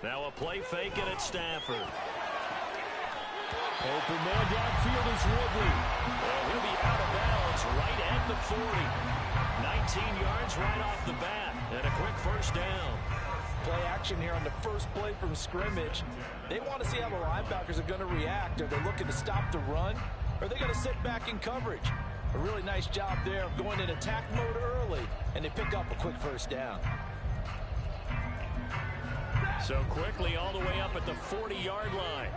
Now a play fake, and it's Stafford. Open man downfield is Ridley. And he'll be out of bounds right at the 40. 19 yards right off the bat, and a quick first down. Play action here on the first play from scrimmage. They want to see how the linebackers are going to react. Are they looking to stop the run? Or are they going to sit back in coverage? A really nice job there of going in attack mode early, and they pick up a quick first down. So quickly all the way up at the 40-yard line.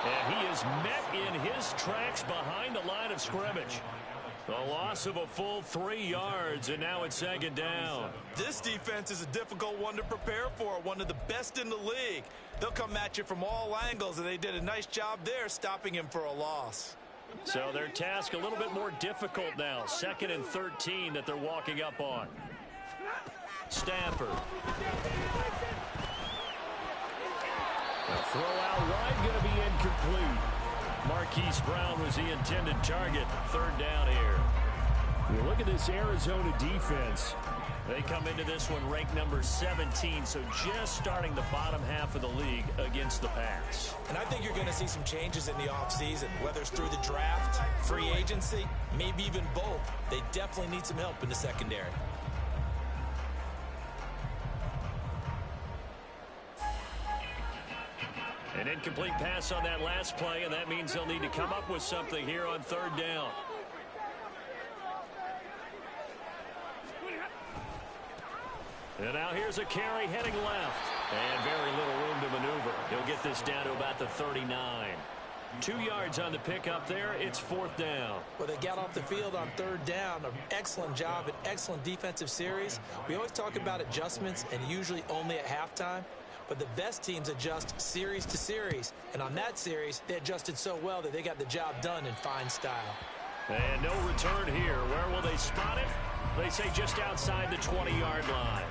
And he is met in his tracks behind the line of scrimmage. A loss of a full 3 yards, and now it's second down. This defense is a difficult one to prepare for, one of the best in the league. They'll come at you from all angles, and they did a nice job there stopping him for a loss. So their task a little bit more difficult now. 2nd and 13 that they're walking up on. Stafford. The throw out wide going to be incomplete. Marquise Brown was the intended target. 3rd down here. You look at this Arizona defense. They come into this one ranked number 17, so just starting the bottom half of the league against the pass. And I think you're going to see some changes in the offseason, whether it's through the draft, free agency, maybe even both. They definitely need some help in the secondary. An incomplete pass on that last play, and that means they'll need to come up with something here on 3rd down. And now here's a carry heading left. And very little room to maneuver. He'll get this down to about the 39. 2 yards on the pickup there. It's 4th down. Well, they got off the field on 3rd down. An excellent job, an excellent defensive series. We always talk about adjustments, and usually only at halftime. But the best teams adjust series to series. And on that series, they adjusted so well that they got the job done in fine style. And no return here. Where will they spot it? They say just outside the 20-yard line.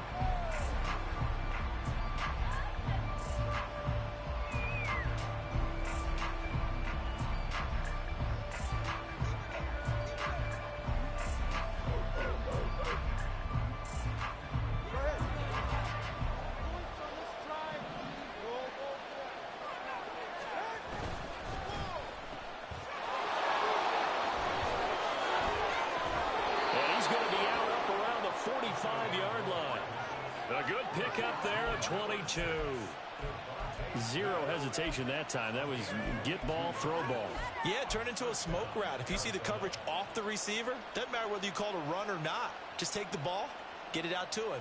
A good pickup there at 22. Zero hesitation that time. That was get ball, throw ball. Yeah, turn into a smoke route. If you see the coverage off the receiver, doesn't matter whether you call it a run or not. Just take the ball, get it out to him.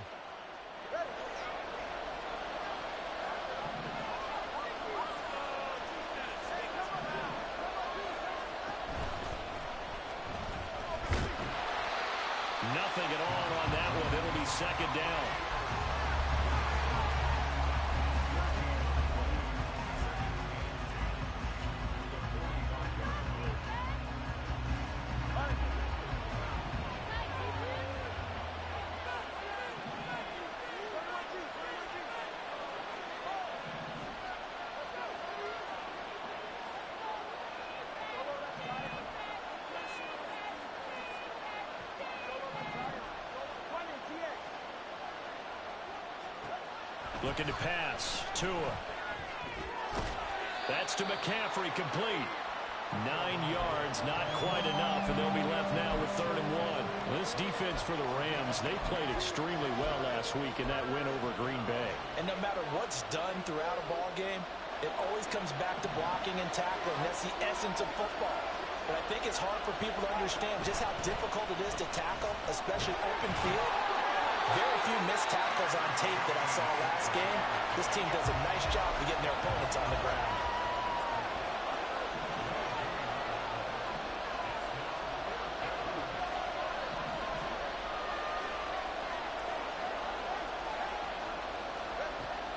Nothing at all on that one. It'll be 2nd down. Looking to pass. Tua. That's to McCaffrey, complete. 9 yards, not quite enough, and they'll be left now with 3rd and 1. This defense for the Rams, they played extremely well last week in that win over Green Bay. And no matter what's done throughout a ball game, it always comes back to blocking and tackling. That's the essence of football. But I think it's hard for people to understand just how difficult it is to tackle, especially open field. Very few missed tackles on tape that I saw last game. This team does a nice job of getting their opponents on the ground.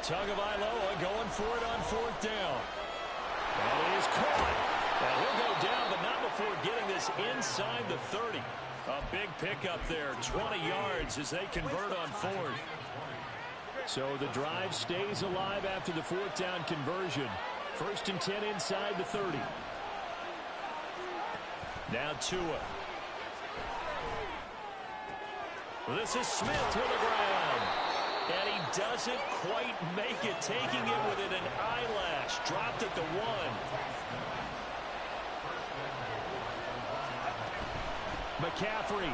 Tagovailoa going for it on 4th down. And it is caught. And he'll go down, but not before getting this inside the 30. A big pickup there, 20 yards as they convert on 4th. So the drive stays alive after the fourth down conversion. 1st and 10 inside the 30. Now Tua. This is Smith with the ground. And he doesn't quite make it, taking it within an eyelash. Dropped at the 1. McCaffrey.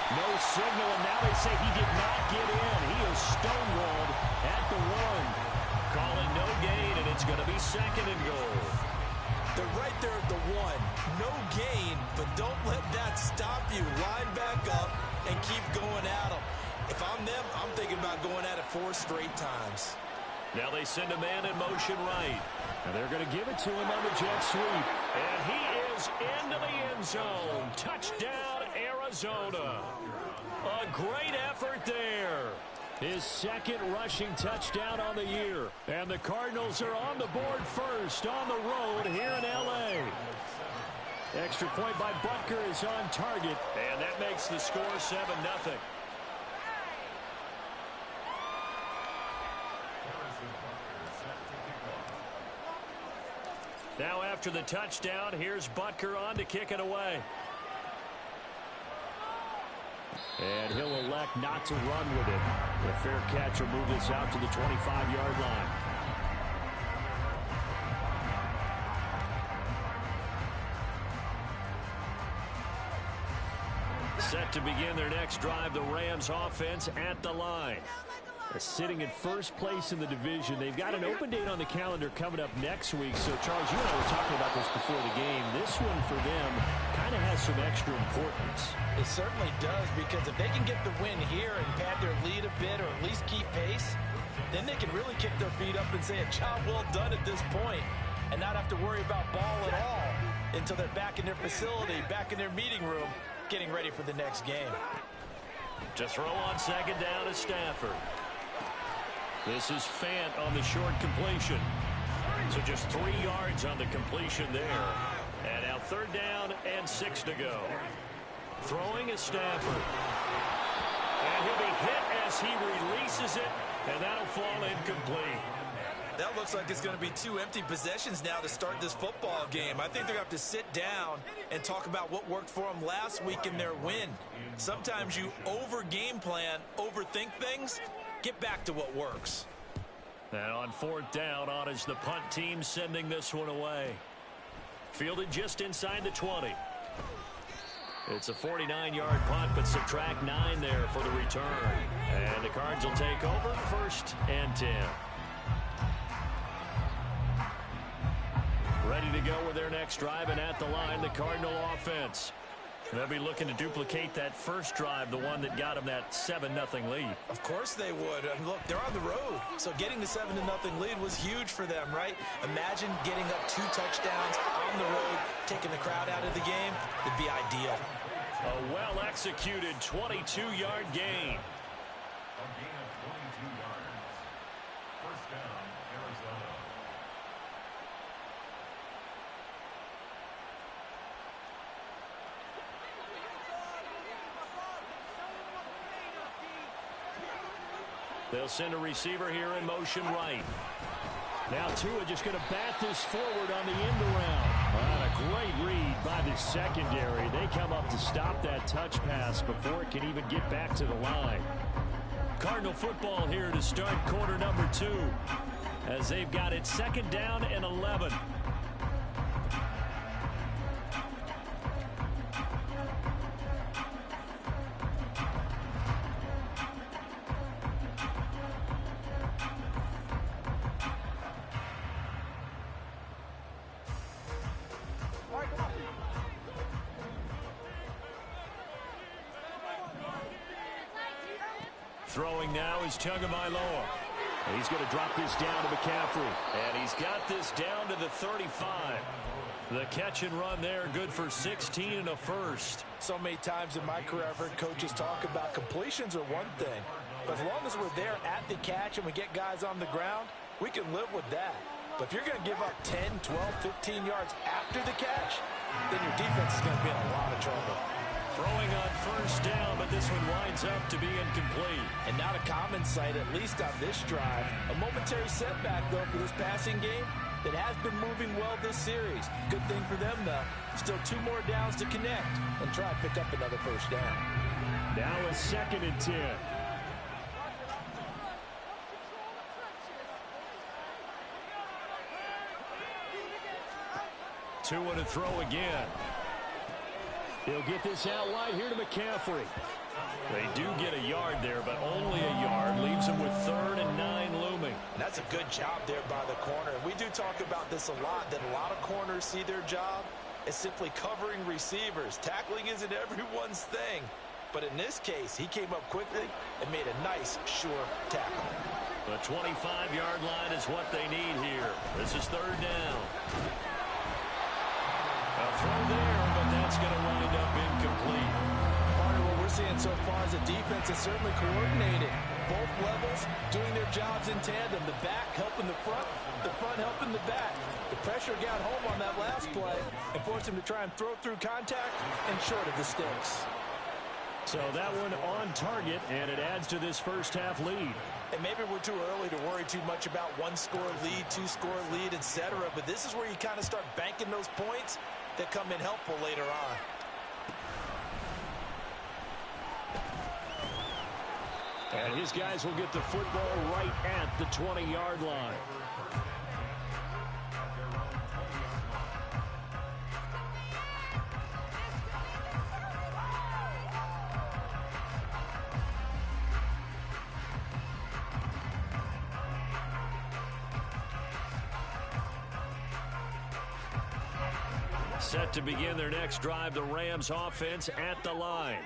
No signal, and now they say he did not get in. He is stonewalled at the 1. Calling no gain, and it's going to be 2nd and goal. They're right there at the 1. No gain, but don't let that stop you. Line back up and keep going at them. If I'm them, I'm thinking about going at it 4 straight times. Now they send a man in motion right. And they're going to give it to him on the jet sweep. And he is into the end zone. Touchdown, Arizona. A great effort there. His 2nd rushing touchdown on the year. And the Cardinals are on the board first on the road here in L.A. Extra point by Butker is on target. And that makes the score 7-0. Now after the touchdown, here's Butker on to kick it away. And he'll elect not to run with it. The fair catch will move this out to the 25-yard line. Set to begin their next drive, the Rams offense at the line. They're sitting in first place in the division. They've got an open date on the calendar coming up next week. So, Charles, you and I were talking about this before the game. This one for them kind of has some extra importance. It certainly does, because if they can get the win here and pad their lead a bit or at least keep pace, then they can really kick their feet up and say a job well done at this point and not have to worry about ball at all until they're back in their facility, back in their meeting room, getting ready for the next game. To throw on 2nd down is Stafford. This is Fant on the short completion. So just 3 yards on the completion there. And now 3rd down and 6 to go. Throwing is Stafford. And he'll be hit as he releases it, and that'll fall incomplete. That looks like it's going to be 2 empty possessions now to start this football game. I think they're going to have to sit down and talk about what worked for them last week in their win. Sometimes you over-game plan, overthink things. Get back to what works. And on 4th down, on is the punt team sending this one away. Fielded just inside the 20. It's a 49-yard punt, but subtract 9 there for the return. And the Cards will take over 1st and 10. Ready to go with their next drive, and at the line, the Cardinal offense. They'll be looking to duplicate that first drive, the one that got them that 7-0 lead. Of course they would. And look, they're on the road. So getting the 7-0 lead was huge for them, right? Imagine getting up 2 touchdowns on the road, taking the crowd out of the game. It'd be ideal. A well-executed 22-yard gain. They'll send a receiver here in motion right. Now Tua just going to bat this forward on the end around. A great read by the secondary. They come up to stop that touch pass before it can even get back to the line. Cardinal football here to start quarter number 2 as they've got it 2nd down and 11. Throwing now is Tagovailoa. He's going to drop this down to McCaffrey. And he's got this down to the 35. The catch and run there, good for 16 and a first. So many times in my career, I've heard coaches talk about completions are one thing. But as long as we're there at the catch and we get guys on the ground, we can live with that. But if you're going to give up 10, 12, 15 yards after the catch, then your defense is going to be in a lot of trouble. Throwing on first down, but this one winds up to be incomplete. And not a common sight, at least on this drive. A momentary setback, though, for this passing game that has been moving well this series. Good thing for them, though. Still 2 more downs to connect and try to pick up another first down. Now a 2nd and 10. Two and a throw again. He'll get this out wide here to McCaffrey. They do get a yard there, but only a yard. Leaves them with 3rd and 9 looming. And that's a good job there by the corner. We do talk about this a lot, that a lot of corners see their job as simply covering receivers. Tackling isn't everyone's thing. But in this case, he came up quickly and made a nice, sure tackle. The 25-yard line is what they need here. This is 3rd down. A throw there, but that's going to wind up incomplete. Part of what we're seeing so far is the defense is certainly coordinated. Both levels doing their jobs in tandem. The back helping the front helping the back. The pressure got home on that last play and forced him to try and throw through contact and short of the sticks. So that one on target, and it adds to this first half lead. And maybe we're too early to worry too much about 1-score lead, 2-score lead, etc. But this is where you kind of start banking those points that come in helpful later on. And his guys will get the football right at the 20-yard line. Set to begin their next drive, the Rams offense at the line.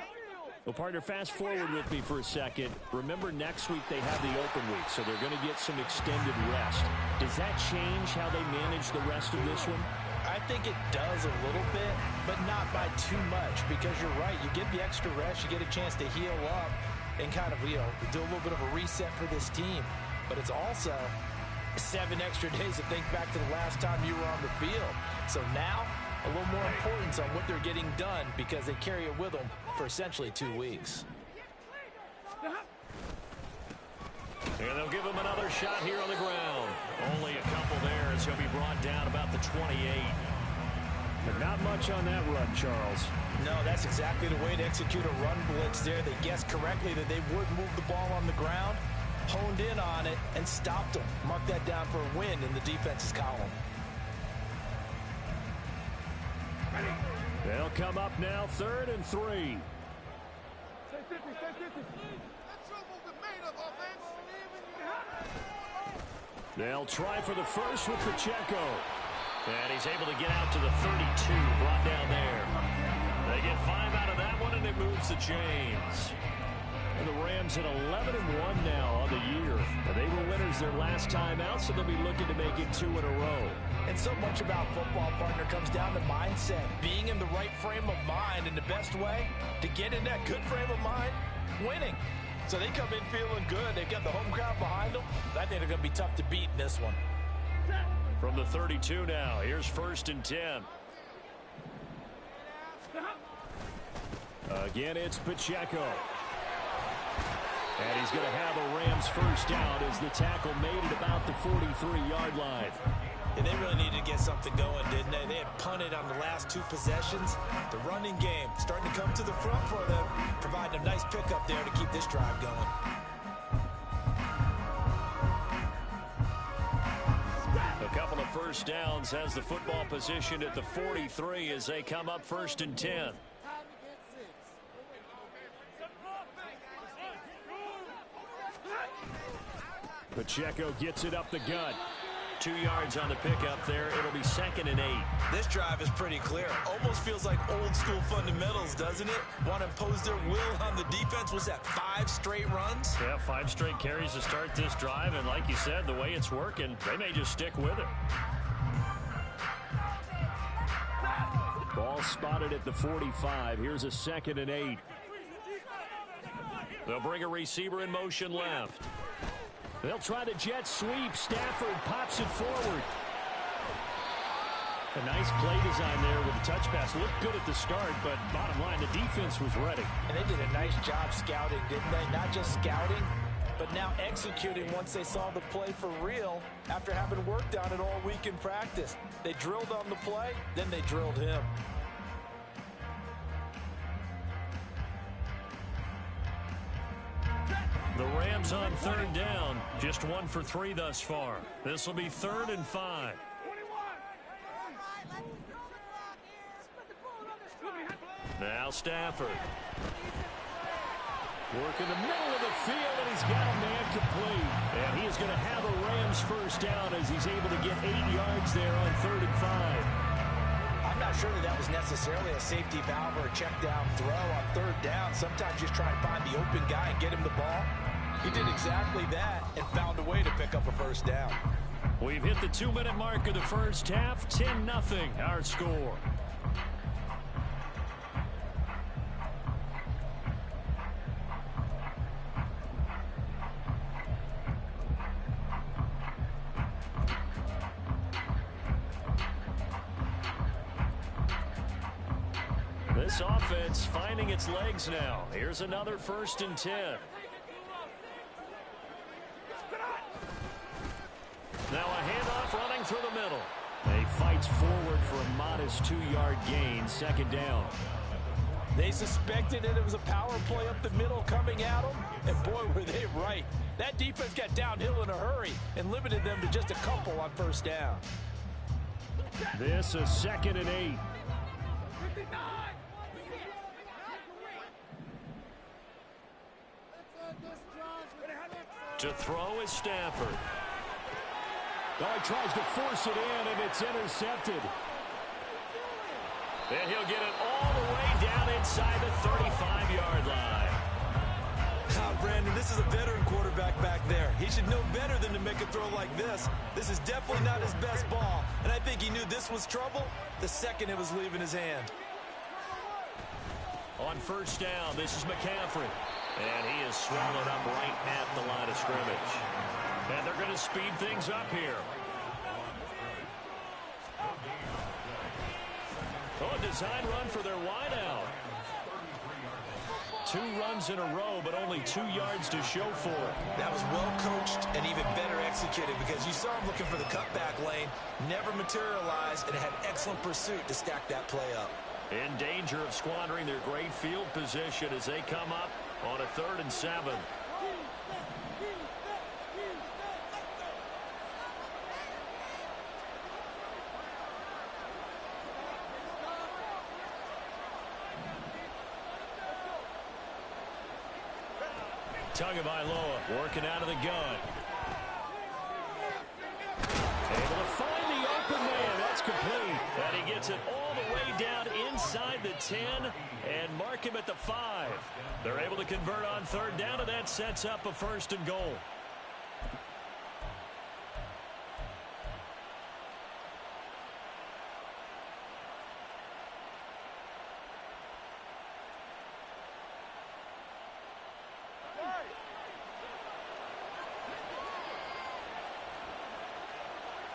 Well, partner, fast forward with me for a second. Remember, next week they have the open week, so they're going to get some extended rest. Does that change how they manage the rest of this one? I think it does a little bit, but not by too much, because you're right. You get the extra rest, you get a chance to heal up and kind of, do a little bit of a reset for this team. But it's also 7 extra days to think back to the last time you were on the field. So now, a little more importance on what they're getting done because they carry it with them for essentially 2 weeks. And they'll give him another shot here on the ground. Only a couple there as he'll be brought down about the 28. But not much on that run, Charles. No, that's exactly the way to execute a run blitz there. They guessed correctly that they would move the ball on the ground, honed in on it, and stopped them. Mark that down for a win in the defense's column. They'll come up now, 3rd and 3. They'll try for the first with Pacheco. And he's able to get out to the 32, brought down there. They get 5 out of that one, and it moves the chains. And the Rams at 11-1 now on the year. And they were winners their last time out, so they'll be looking to make it 2 in a row. And so much about football, partner, comes down to mindset. Being in the right frame of mind, and the best way to get in that good frame of mind, winning. So they come in feeling good. They've got the home crowd behind them. I think they're going to be tough to beat in this one. From the 32 now, here's 1st and 10. Again, it's Pacheco. And he's going to have a Rams first down as the tackle made it about the 43-yard line. And they really needed to get something going, didn't they? They had punted on the last 2 possessions. The running game starting to come to the front for them, providing a nice pickup there to keep this drive going. A couple of first downs has the football position at the 43 as they come up 1st and 10. Pacheco gets it up the gut. 2 yards on the pickup there. It'll be 2nd and 8. This drive is pretty clear. Almost feels like old school fundamentals, doesn't it? Want to impose their will on the defense. Was that 5 straight runs? Yeah, 5 straight carries to start this drive. And like you said, the way it's working, they may just stick with it. Ball spotted at the 45. Here's a 2nd and 8. They'll bring a receiver in motion left. They'll try the jet sweep. Stafford pops it forward. A nice play design there with the touch pass. Looked good at the start, but bottom line, the defense was ready. And they did a nice job scouting, didn't they? Not just scouting, but now executing once they saw the play for real after having worked on it all week in practice. They drilled on the play, then they drilled him. The Rams on third down. Just 1 for 3 thus far. This will be 3rd and 5. Now Stafford. Work in the middle of the field, and he's got a man complete. And he is going to have a Rams first down as he's able to get 8 yards there on 3rd and 5. I'm not sure that was necessarily a safety valve or a check down throw on 3rd down. Sometimes just try and find the open guy and get him the ball. He did exactly that and found a way to pick up a first down. We've hit the 2-minute mark of the first half. 10-0 our score. This offense finding its legs now. Here's another 1st and 10. Now a handoff running through the middle. He fights forward for a modest 2-yard gain. 2nd down. They suspected it was a power play up the middle coming at them, and boy, were they right. That defense got downhill in a hurry and limited them to just a couple on 1st down. This is 2nd and 8. To throw is Stafford. Oh, he tries to force it in, and it's intercepted. And he'll get it all the way down inside the 35-yard line. Brandon, this is a veteran quarterback back there. He should know better than to make a throw like this. This is definitely not his best ball, and I think he knew this was trouble the second it was leaving his hand. On 1st down, this is McCaffrey. And he is swallowed up right at the line of scrimmage. And they're going to speed things up here. Oh, a design run for their wideout. 2 runs in a row, but only 2 yards to show for it. That was well coached and even better executed because you saw him looking for the cutback lane, never materialized, and had excellent pursuit to stack that play up. In danger of squandering their great field position as they come up on a 3rd and 7. Tagovailoa working out of the gun. Able to find the open man. That's complete. And he gets it all the way down inside the 10 and mark him at the 5. They're able to convert on 3rd down, and that sets up a 1st and goal.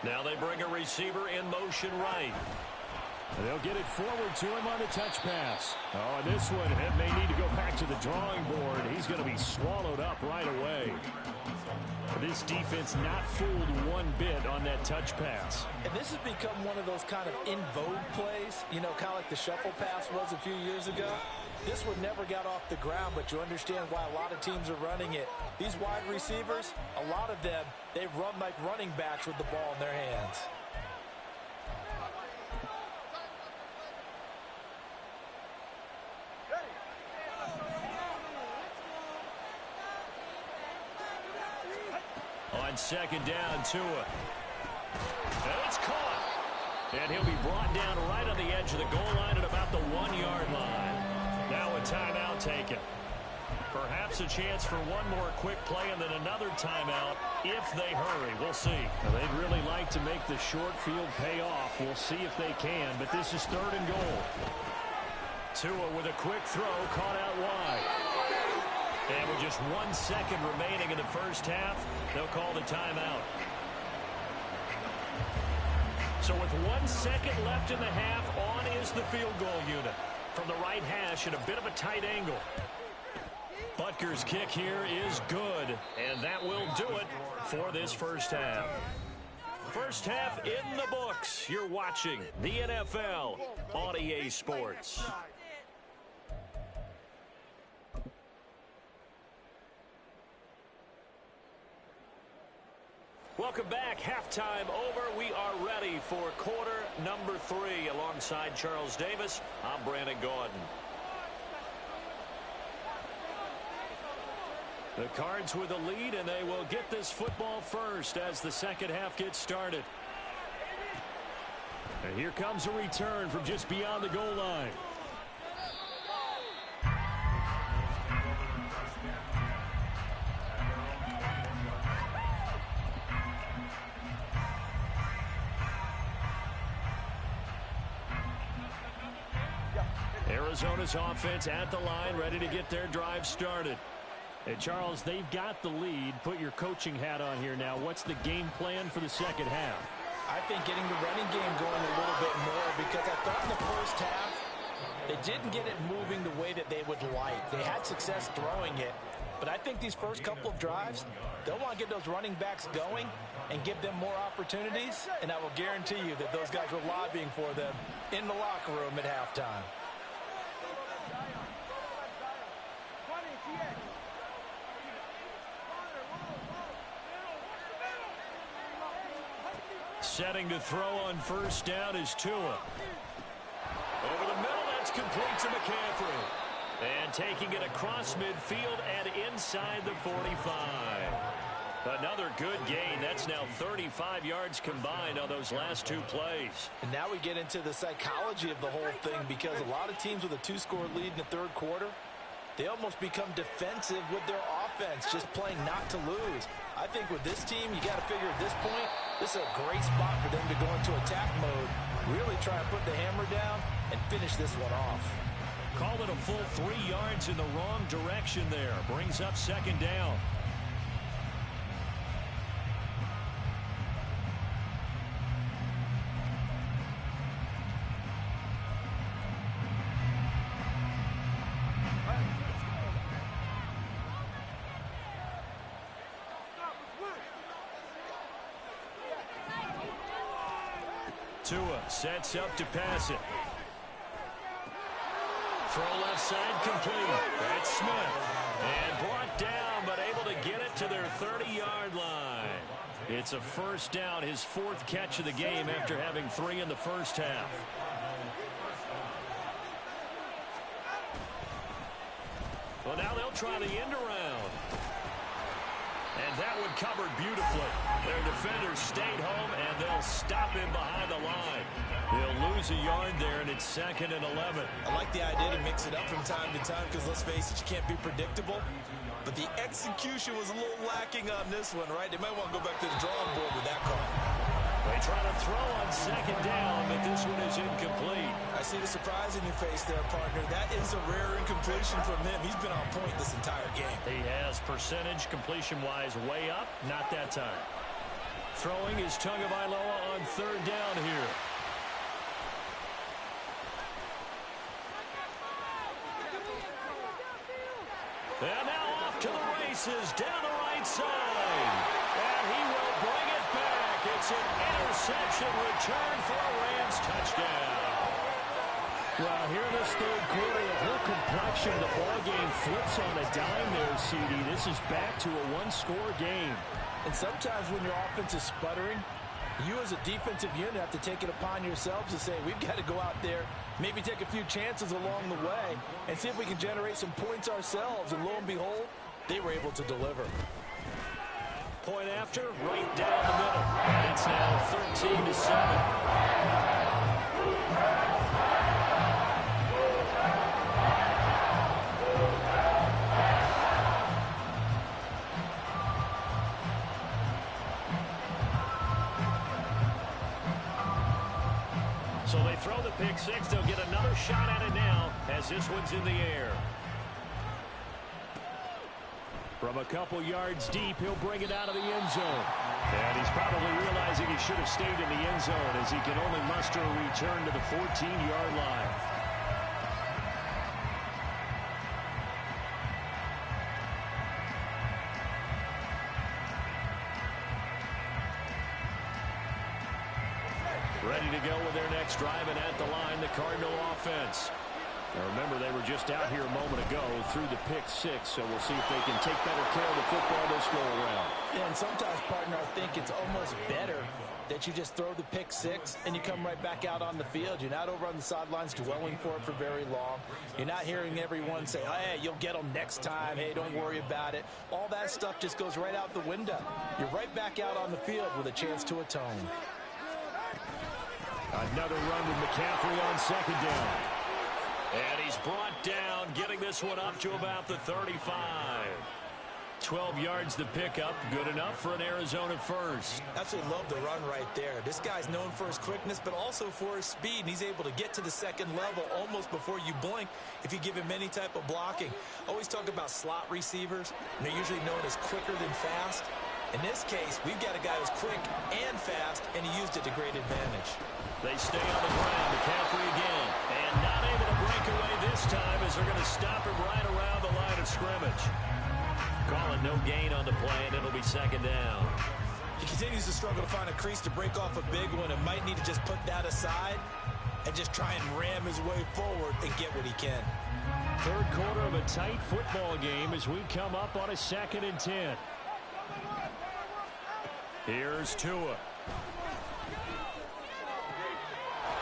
Now they bring a receiver in motion right. They'll get it forward to him on the touch pass. Oh, and this one, it may need to go back to the drawing board. He's going to be swallowed up right away. This defense not fooled one bit on that touch pass. And this has become one of those kind of in vogue plays, you know, kind of like the shuffle pass was a few years ago. This one never got off the ground, but you understand why a lot of teams are running it. These wide receivers, a lot of them, they run like running backs with the ball in their hands. On 2nd down, Tua. And it's caught. And he'll be brought down right on the edge of the goal line at about the 1-yard line. Now a timeout taken. Perhaps a chance for one more quick play and then another timeout if they hurry. We'll see. Now, they'd really like to make the short field pay off. We'll see if they can, but this is 3rd and goal. Tua with a quick throw, caught out wide. And with just 1 second remaining in the first half, they'll call the timeout. So with 1 second left in the half, on is the field goal unit. From the right hash at a bit of a tight angle. Butker's kick here is good, and that will do it for this first half. First half in the books. You're watching the NFL on EA Sports. Welcome back. Halftime over. We are ready for quarter number 3. Alongside Charles Davis, I'm Brandon Gaudin. The Cards with a lead, and they will get this football first as the second half gets started. And here comes a return from just beyond the goal line. Arizona's offense at the line, ready to get their drive started. Hey, Charles, they've got the lead. Put your coaching hat on here now. What's the game plan for the second half? I think getting the running game going a little bit more, because I thought in the first half they didn't get it moving the way that they would like. They had success throwing it, but I think these first couple of drives, they'll want to get those running backs going and give them more opportunities, and I will guarantee you that those guys were lobbying for them in the locker room at halftime. Setting to throw on first down is Tua. Over the middle, that's complete to McCaffrey. And taking it across midfield and inside the 45. Another good gain. That's now 35 yards combined on those last 2 plays. And now we get into the psychology of the whole thing, because a lot of teams with a 2-score lead in the third quarter, they almost become defensive with their offense, just playing not to lose. I think with this team, you got to figure at this point, this is a great spot for them to go into attack mode, really try and put the hammer down and finish this one off. Call it a full 3 yards in the wrong direction there. Brings up second down. Tua sets up to pass it. Throw left side complete. That's Smith. And brought down, but able to get it to their 30-yard line. It's a first down, his 4th catch of the game after having 3 in the first half. Well, now they'll try the end around. And that one covered beautifully. Their defenders stayed home, and they'll stop him behind the line. They'll lose a yard there, and it's 2nd and 11. I like the idea to mix it up from time to time, because let's face it, you can't be predictable. But the execution was a little lacking on this one, right? They might want to go back to the drawing board with that call. They try to throw on second down, but this one is incomplete. I see the surprise in your face there, partner. That is a rare incompletion from him. He's been on point this entire game. He has percentage completion-wise way up, not that time. Throwing is Tagovailoa on third down here. And now off to the races, down the right side. And he will bring it back. It's an interception return for a Rams touchdown. Well, here in this third quarter, the whole complexion of the ball game flips on the dime there, CD. This is back to a 1-score game. And sometimes when your offense is sputtering, you as a defensive unit have to take it upon yourselves to say, we've got to go out there, maybe take a few chances along the way, and see if we can generate some points ourselves. And lo and behold, they were able to deliver. Point after, right down the middle. And it's now 13-7. So they throw the pick six. They'll get another shot at it now as this one's in the air. From a couple yards deep, he'll bring it out of the end zone. And he's probably realizing he should have stayed in the end zone as he can only muster a return to the 14-yard line. Ready to go with their next drive, and at the line, the Cardinal offense. Now remember, they were just out here a moment ago through the pick six, so we'll see if they can take better care of the football this go around. Yeah, and sometimes, partner, I think it's almost better that you just throw the pick six and you come right back out on the field. You're not over on the sidelines dwelling for it for very long. You're not hearing everyone say, hey, you'll get them next time. Hey, don't worry about it. All that stuff just goes right out the window. You're right back out on the field with a chance to atone. Another run with McCaffrey on second down. And he's brought down, getting this one up to about the 35. 12 yards the pickup, good enough for an Arizona first. Absolutely love the run right there. This guy's known for his quickness, but also for his speed. And he's able to get to the second level almost before you blink if you give him any type of blocking. Always talk about slot receivers. They're usually known as quicker than fast. In this case, we've got a guy who's quick and fast, and he used it to great advantage. They stay on the ground. McCaffrey again. And not able to break away this time as they're going to stop him right around the line of scrimmage. Calling no gain on the play, and it'll be second down. He continues to struggle to find a crease to break off a big one and might need to just put that aside and just try and ram his way forward and get what he can. Third quarter of a tight football game as we come up on a 2nd and 10. Here's Tua.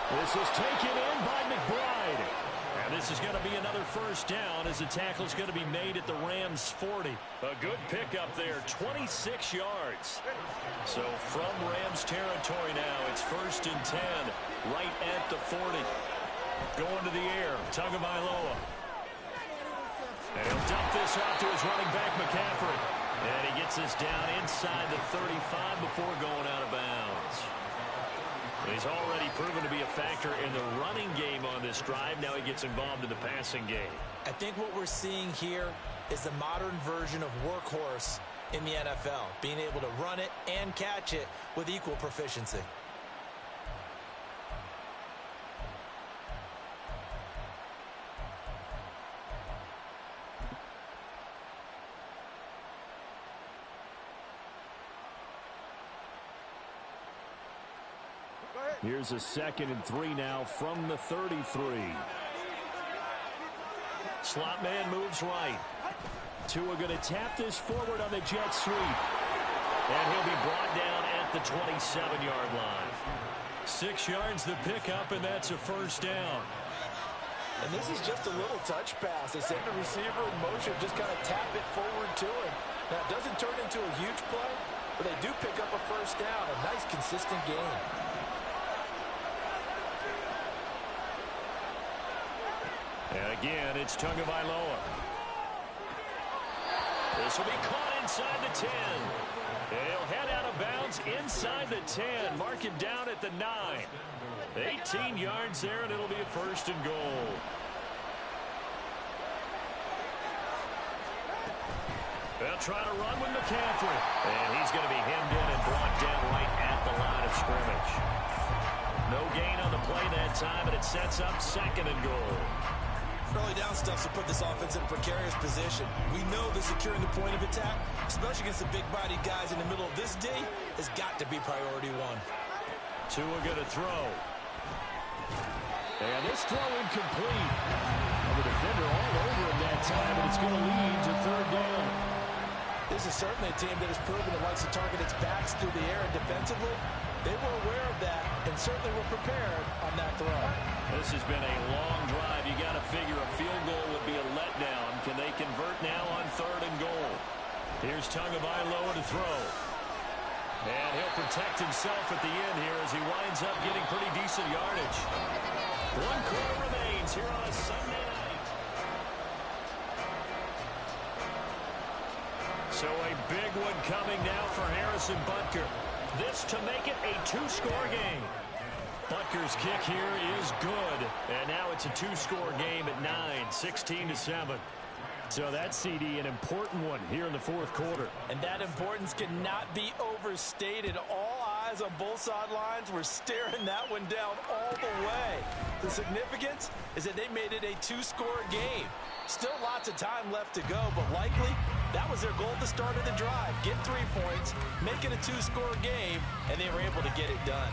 This is taken in by McBride. And this is going to be another first down as the tackle's going to be made at the Rams' 40. A good pickup there, 26 yards. So from Rams territory now, it's 1st and 10, right at the 40. Going to the air, Tagovailoa. And he'll dump this off to his running back, McCaffrey. And he gets this down inside the 35 before going out of bounds. He's already proven to be a factor in the running game on this drive. Now he gets involved in the passing game. I think what we're seeing here is the modern version of workhorse in the NFL, being able to run it and catch it with equal proficiency. Here's a 2nd and 3 now from the 33. Slot man moves right. Tua going to tap this forward on the jet sweep. And he'll be brought down at the 27-yard line. 6 yards the pickup, and that's a first down. And this is just a little touch pass. They send the receiver in motion, just kind of tap it forward to him. Now, it doesn't turn into a huge play, but they do pick up a first down. A nice, consistent game. And again, it's Tagovailoa. This will be caught inside the 10. And he'll head out of bounds inside the 10. Mark him down at the 9. 18 yards there, and it'll be a 1st and goal. They'll try to run with McCaffrey. And he's going to be hemmed in and brought down right at the line of scrimmage. No gain on the play that time, and it sets up 2nd and goal. Early down stuff to put this offense in a precarious position. We know that securing the point of attack, especially against the big-bodied guys in the middle of this D, has got to be priority one. Tua going to throw. And this throw incomplete. And the defender all over him that time, and it's going to lead to 3rd down. This is certainly a team that has proven it likes to target its backs through the air and defensively. They were aware of that and certainly were prepared on that throw. This has been a long drive. You got to figure a field goal would be a letdown. Can they convert now on 3rd and goal? Here's Tagovailoa to throw. And he'll protect himself at the end here as he winds up getting pretty decent yardage. 1 quarter remains here on a Sunday night. So a big one coming now for Harrison Butker. This to make it a 2-score game. Butker's kick here is good. And now it's a 2-score game at 9, 16-7. So that CD, an important one here in the fourth quarter. And that importance cannot be overstated. All eyes on both sidelines were staring that one down all the way. The significance is that they made it a two-score game. Still lots of time left to go, but likely that was their goal at the start of the drive. Get 3 points, make it a two-score game, and they were able to get it done.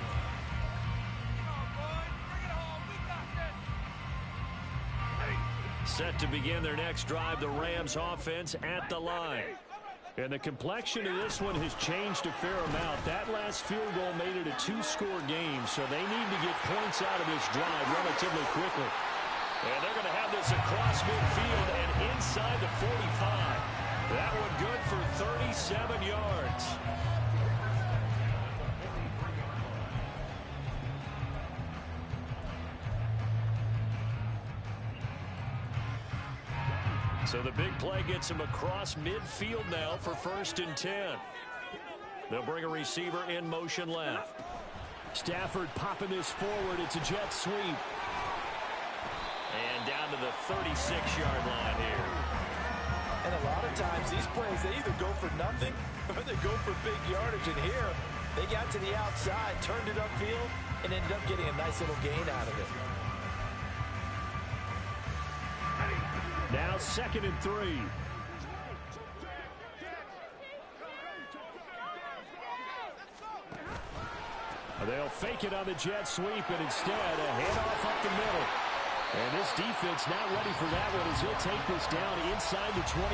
Set to begin their next drive, the Rams offense at the line. And the complexion of this one has changed a fair amount. That last field goal made it a two-score game, so they need to get points out of this drive relatively quickly. And they're going to have this across midfield and inside the 45. That one good for 37 yards. So the big play gets him across midfield now for 1st and 10. They'll bring a receiver in motion left. Stafford popping this forward. It's a jet sweep. And down to the 36-yard line here. And a lot of times these plays, they either go for nothing or they go for big yardage. And here, they got to the outside, turned it upfield, and ended up getting a nice little gain out of it. Now 2nd and 3. They'll fake it on the jet sweep, and instead a handoff up the middle. And this defense not ready for that one as he'll take this down inside the 25.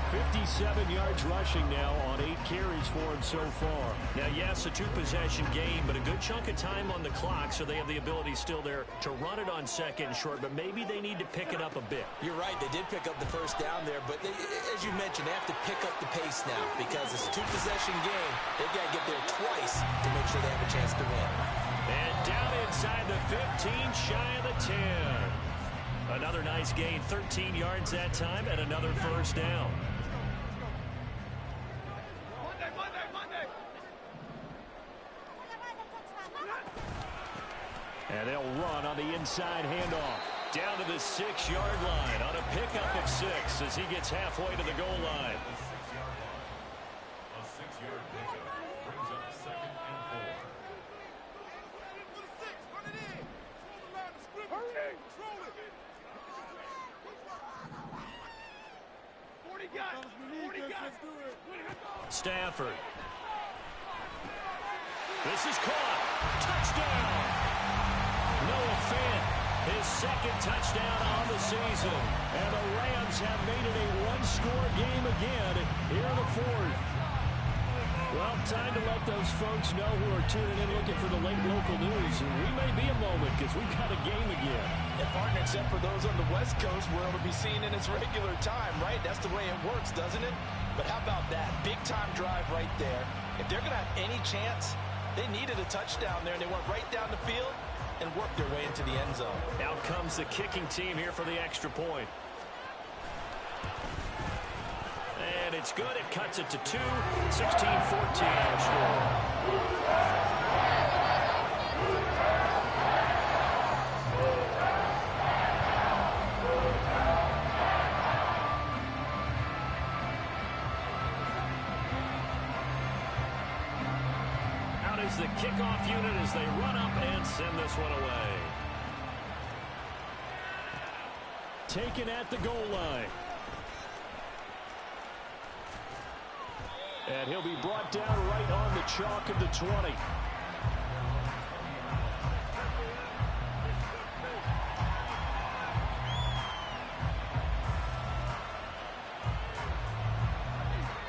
57 yards rushing now on 8 carries for him so far. Now, yes, a 2-possession game, but a good chunk of time on the clock, so they have the ability still there to run it on 2nd and short, but maybe they need to pick it up a bit. You're right. They did pick up the first down there, but they, as you mentioned, they have to pick up the pace now because it's a 2-possession game. They've got to get there twice to make sure they have a chance to win. And down inside the 15, shy of the 10. Another nice gain, 13 yards that time, and another first down. And they'll run on the inside handoff. Down to the 6-yard line on a pickup of 6 as he gets halfway to the goal line. A 6-yard pickup brings up 2nd and 4. Stafford. This is caught. Touchdown. Noah Fant, his 2nd touchdown on the season. And the Rams have made it a one-score game again here in the 4th. Well, time to let those folks know who are tuning in looking for the late local news. We may be a moment because we've got a game again. And partner, except for those on the West Coast where it'll be seen in its regular time, right? That's the way it works, doesn't it? But how about that? Big-time drive right there. If they're going to have any chance, they needed a touchdown there, and they went right down the field and worked their way into the end zone. Out comes the kicking team here for the extra point. And it's good. It cuts it to 2. 16-14 our score. The kickoff unit as they run up and send this one away. Taken at the goal line. And he'll be brought down right on the chalk of the 20.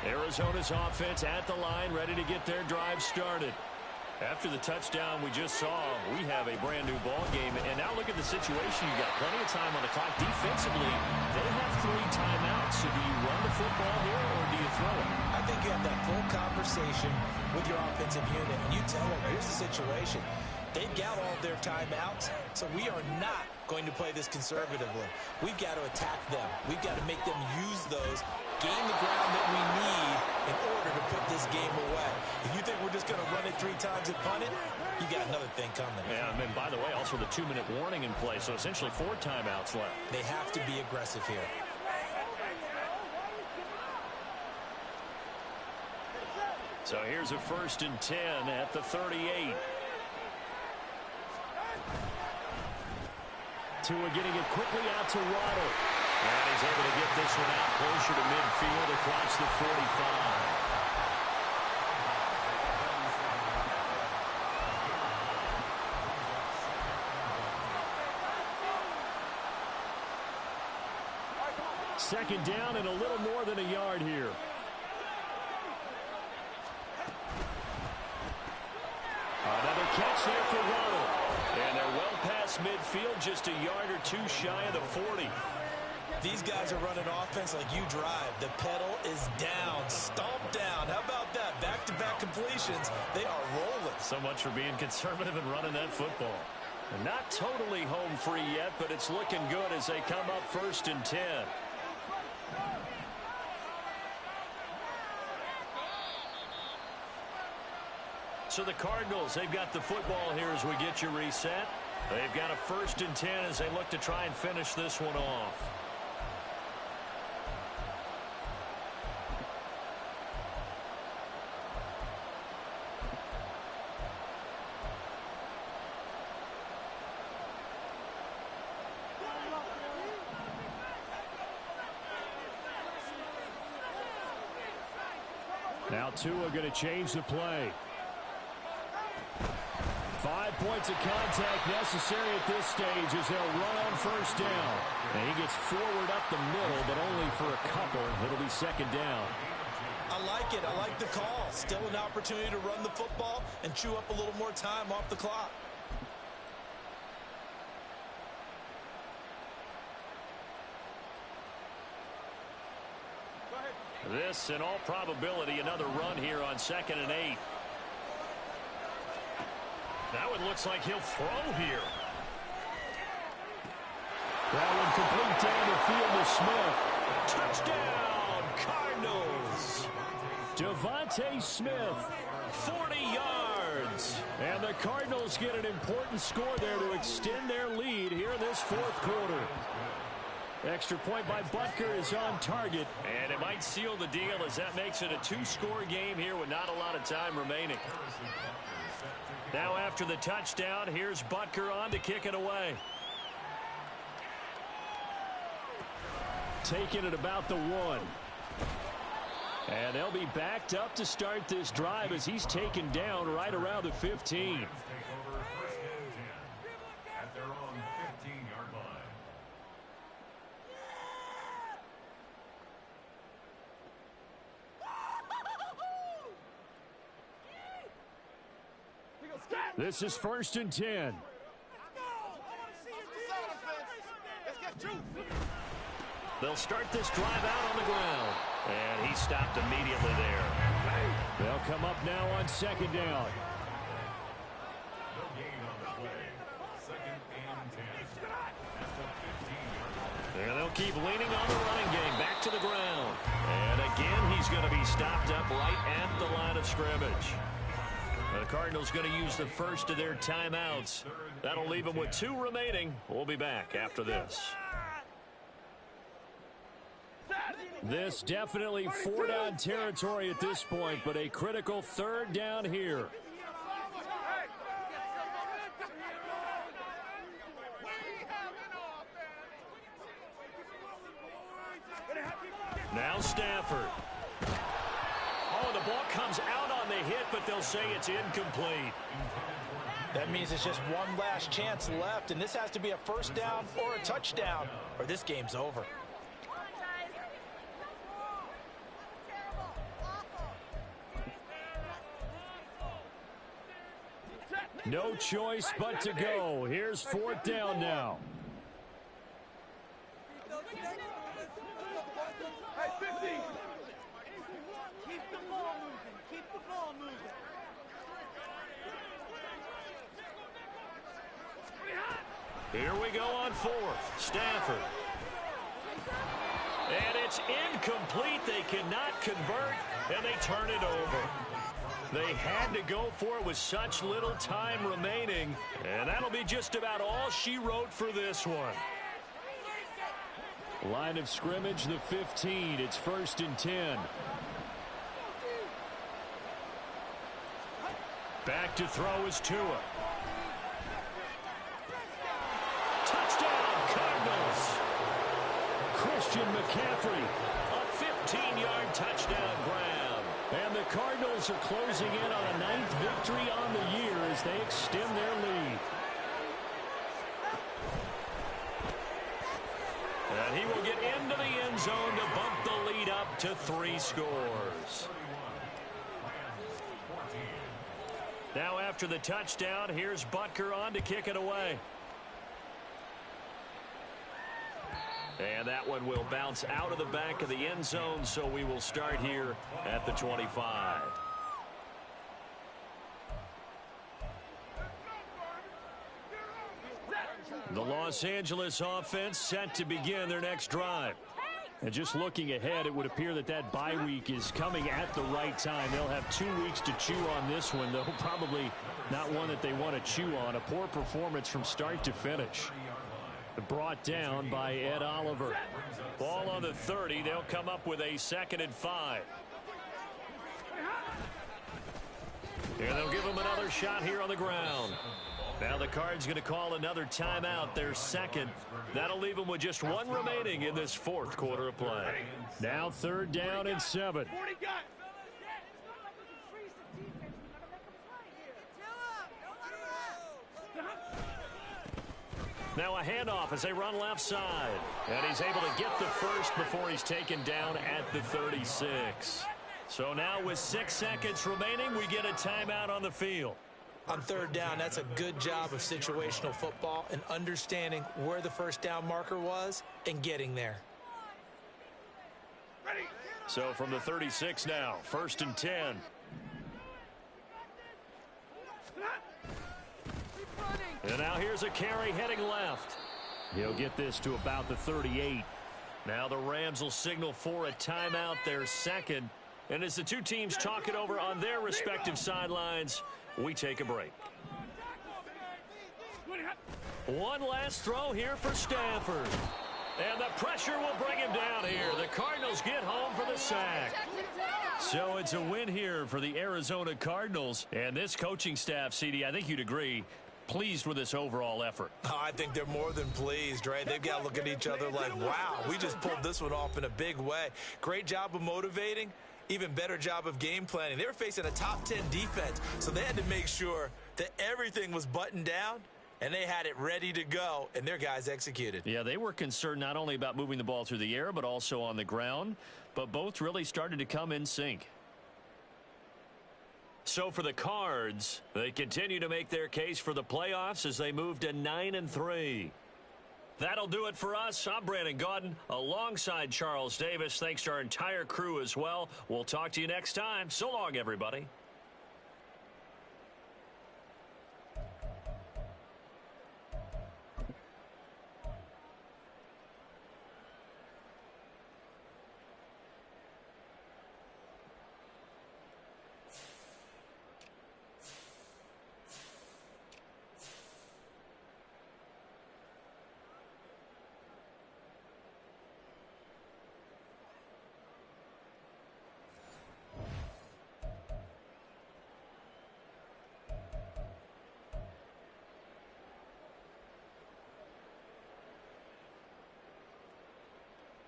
Arizona's offense at the line, ready to get their drive started. After the touchdown we just saw, we have a brand new ball game. And now look at the situation. You got plenty of time on the clock. Defensively, they have 3 timeouts. So do you run the football here or do you throw it? I think you have that full conversation with your offensive unit, and you tell them, here's the situation. They've got all their timeouts, so we are not going to play this conservatively. We've got to attack them. We've got to make them use those, gain the ground that we need in order to put this game away. If you think we're just going to run it 3 times and punt it, you got another thing coming. Yeah, and by the way, also the 2-minute warning in play, so essentially 4 timeouts left. They have to be aggressive here. So here's a 1st and 10 at the 38. Tua getting it quickly out to Waddle. And he's able to get this one out closer to midfield across the 45. Second down and a little more than a yard here. Another catch there for Waddle. And they're well past midfield, just a yard or two shy of the 40. These guys are running offense like you drive. The pedal is down, stomped down. How about that? Back-to-back completions. They are rolling. So much for being conservative and running that football. And not totally home free yet, but it's looking good as they come up 1st and 10. So the Cardinals, they've got the football here as we get you reset. They've got a 1st and 10 as they look to try and finish this one off. Now Tua going to change the play. 5 points of contact necessary at this stage as they'll run on 1st down. And he gets forward up the middle, but only for a couple. It'll be 2nd down. I like it. I like the call. Still an opportunity to run the football and chew up a little more time off the clock. This, in all probability, another run here on 2nd and 8. Now it looks like he'll throw here. That one complete down the field to Smith. Touchdown, Cardinals. Devontae Smith. 40 yards. And the Cardinals get an important score there to extend their lead here in this 4th quarter. Extra point by Butker is on target. And it might seal the deal as that makes it a 2-score game here with not a lot of time remaining. Now after the touchdown, here's Butker on to kick it away. Taking it about the 1. And they'll be backed up to start this drive as he's taken down right around the 15. At their own 15-yard line. This is 1st and 10. They'll start this drive out on the ground. And he stopped immediately there. They'll come up now on 2nd down. No gain on the play. 2nd and 10. At the 15-yard line. And they'll keep leaning on the running game. Back to the ground. And again, he's going to be stopped up right at the line of scrimmage. The Cardinals going to use the first of their timeouts. That'll leave them with 2 remaining. We'll be back after this. This definitely 4-down territory at this point, but a critical 3rd down here. Now Stafford. Oh, the ball comes out on the hit, but they'll say it's incomplete. That means it's just one last chance left, and this has to be a 1st down or a touchdown, or this game's over. No choice but to go. Here's 4th down now. Here we go on 4th. Stafford. And it's incomplete. They cannot convert, and they turn it over. They had to go for it with such little time remaining, and that'll be just about all she wrote for this one. Line of scrimmage, the 15. It's 1st and 10. Back to throw is Tua. Touchdown, Cardinals. Christian McCaffrey, a 15-yard touchdown grab. And the Cardinals are closing in on a 9th victory on the year as they extend their lead. And he will get into the end zone to bump the lead up to 3 scores. Now after the touchdown, here's Butker on to kick it away. And that one will bounce out of the back of the end zone, so we will start here at the 25. The Los Angeles offense set to begin their next drive. And just looking ahead, it would appear that that bye week is coming at the right time. They'll have 2 weeks to chew on this one, though probably not one that they want to chew on. A poor performance from start to finish. Brought down by Ed Oliver. Ball on the 30. They'll come up with a 2nd and 5. And they'll give them another shot here on the ground. Now the Cards going to call another timeout, their 2nd. That'll leave them with just 1 remaining in this 4th quarter of play. Now 3rd down and 7. Now a handoff as they run left side. And he's able to get the first before he's taken down at the 36. So now with 6 seconds remaining, we get a timeout on the field. On 3rd down, that's a good job of situational football and understanding where the first down marker was and getting there. So from the 36 now, 1st and 10. And now here's a carry heading left. He'll get this to about the 38. Now the Rams will signal for a timeout, their 2nd. And as the 2 teams talk it over on their respective sidelines, we take a break. One last throw here for Stafford. And the pressure will bring him down here. The Cardinals get home for the sack. So it's a win here for the Arizona Cardinals. And this coaching staff, CD, I think you'd agree, pleased with this overall effort. I think they're more than pleased, right? They've got to look at each other like, wow, we just pulled this one off in a big way. Great job of motivating. Even better job of game planning. They were facing a top 10 defense, so they had to make sure that everything was buttoned down, and they had it ready to go, and their guys executed. Yeah, they were concerned not only about moving the ball through the air, but also on the ground, but both really started to come in sync. So for the Cards, they continue to make their case for the playoffs as they move to 9-3. That'll do it for us. I'm Brandon Gaudin alongside Charles Davis. Thanks to our entire crew as well. We'll talk to you next time. So long, everybody.